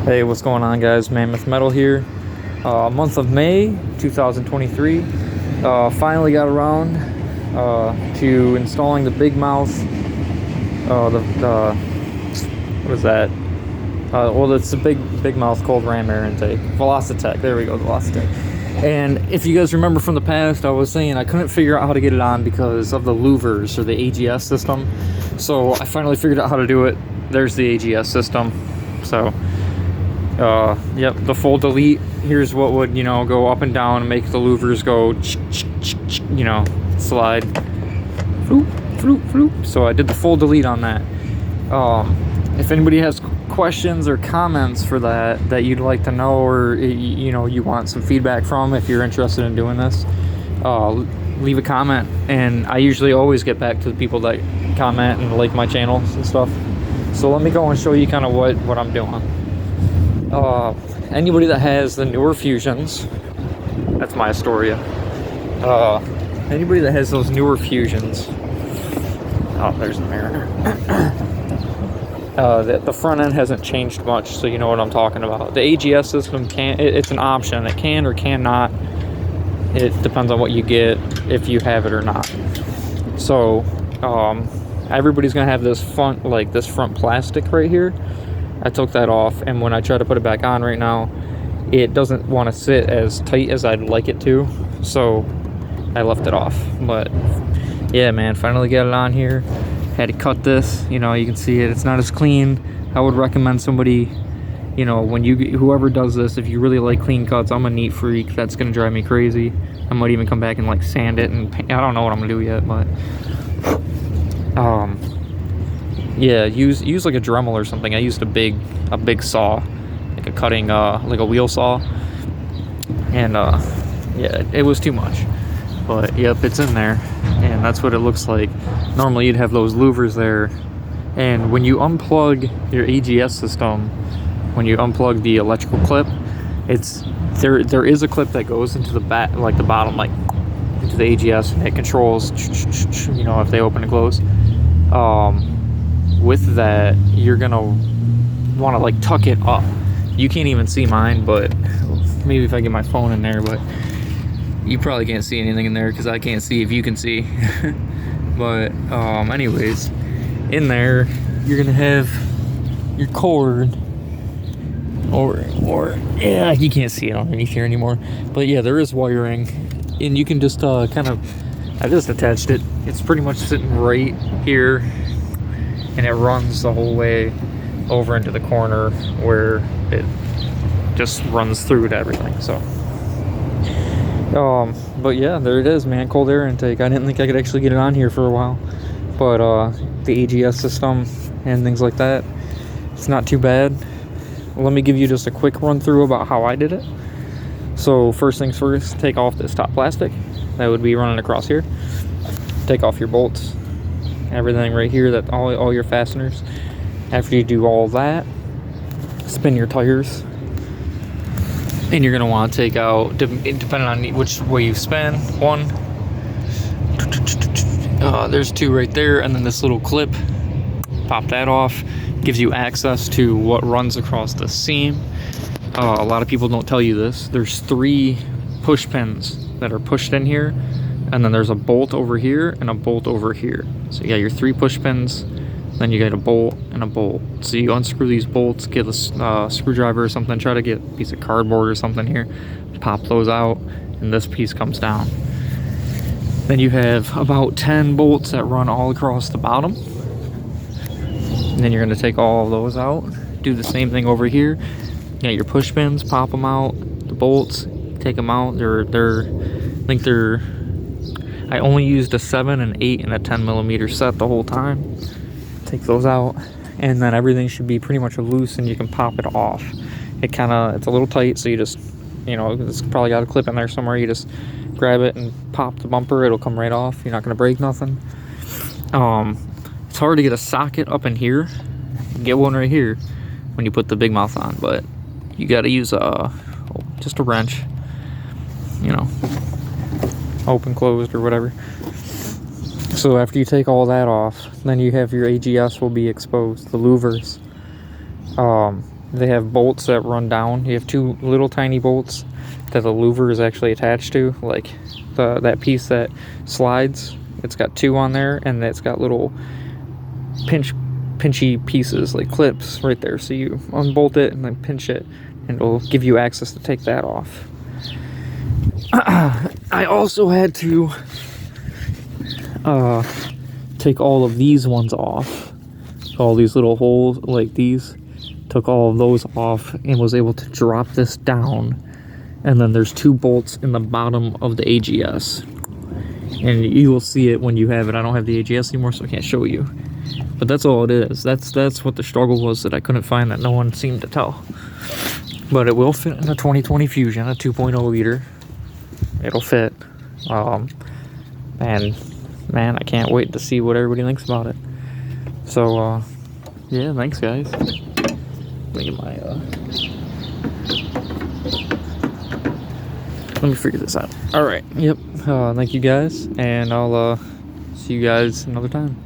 Hey, what's going on, guys? Mammoth Metal here. Month of May 2023. Finally got around to installing the big mouth. What is that? Well, it's the big mouth cold ram air intake. VELOCITECH. There we go, VELOCITECH. And if you guys remember from the past, I was saying I couldn't figure out how to get it on because of the louvers or the AGS system. So I finally figured out how to do it. There's the AGS system. So yep, the full delete. Here's what would, go up and down and make the louvers go, slide. Floop, floop, floop. So I did the full delete on that. If anybody has questions or comments for that you'd like to know, or you want some feedback from, if you're interested in doing this, leave a comment, and I usually always get back to the people that comment and like my channels and stuff. So let me go and show you kind of what I'm doing. Anybody that has the newer Fusions, that's my Astoria. Anybody that has those newer Fusions, oh, there's the Mariner. The front end hasn't changed much, so you know what I'm talking about. The AGS system it's an option. It can or cannot. It depends on what you get, if you have it or not. So, everybody's gonna have this front plastic right here. I took that off, and when I try to put it back on right now, it doesn't want to sit as tight as I'd like it to, so I left it off. But yeah, man, finally got it on here. Had to cut this, you can see it's not as clean. I would recommend somebody, whoever does this, if you really like clean cuts, I'm a neat freak, that's gonna drive me crazy. I might even come back and sand it and paint. I don't know what I'm gonna do yet, but yeah, use like a Dremel or something. I used a big saw, like a cutting, like a wheel saw, and yeah, it was too much. But yep, it's in there, and that's what it looks like. Normally you'd have those louvers there, and when you unplug your AGS system, when you unplug the electrical clip, there is a clip that goes into the back, the bottom, into the AGS, and it controls, if they open and close. With that, you're gonna want to tuck it up. You can't even see mine, but maybe if I get my phone in there, but you probably can't see anything in there because I can't see if you can see. But anyways, in there you're gonna have your cord, or yeah, you can't see it underneath here anymore, but yeah, there is wiring, and you can just I just attached it. It's pretty much sitting right here, and it runs the whole way over into the corner where it just runs through to everything. So but yeah, there it is, man. Cold air intake. I didn't think I could actually get it on here for a while, but the AGS system and things like that, it's not too bad. Let me give you just a quick run through about how I did it. So first things first, take off this top plastic that would be running across here. Take off your bolts, everything right here, that all your fasteners. After you do all that, spin your tires, and you're gonna want to take out, depending on which way you spin, one, there's two right there, and then this little clip, pop that off. Gives you access to what runs across the seam. A lot of people don't tell you this. There's 3 push pins that are pushed in here, and then there's a bolt over here and a bolt over here. So you got your 3 push pins, then you got a bolt and a bolt. So you unscrew these bolts, get a screwdriver or something, try to get a piece of cardboard or something here, pop those out, and this piece comes down. Then you have about 10 bolts that run all across the bottom. And then you're going to take all of those out, do the same thing over here. You got your push pins, pop them out, the bolts, take them out. I only used a 7, an 8, and a 10 millimeter set the whole time. Take those out, and then everything should be pretty much loose, and you can pop it off. It's a little tight, so you just, it's probably got a clip in there somewhere. You just grab it and pop the bumper, it'll come right off. You're not going to break nothing. It's hard to get a socket up in here. Get one right here when you put the big mouth on, but you got to use just a wrench, open, closed, or whatever. So after you take all that off, then you have your AGS will be exposed, the louvers. they have bolts that run down. You have two little tiny bolts that the louver is actually attached to, like that piece that slides. It's got two on there, and it's got little pinchy pieces, like clips right there. So you unbolt it and then pinch it, and it'll give you access to take that off. I also had to take all of these ones off. All these little holes like these, took all of those off and was able to drop this down. And then there's two bolts in the bottom of the AGS, and you will see it when you have it. I don't have the AGS anymore, so I can't show you, but that's all it is. That's what the struggle was that I couldn't find, that no one seemed to tell. But it will fit in a 2020 Fusion, a 2.0 liter. It'll fit. And man, I can't wait to see what everybody thinks about it. So yeah, thanks guys. Let me get my let me figure this out. All right. Yep. Thank you guys, and I'll see you guys another time.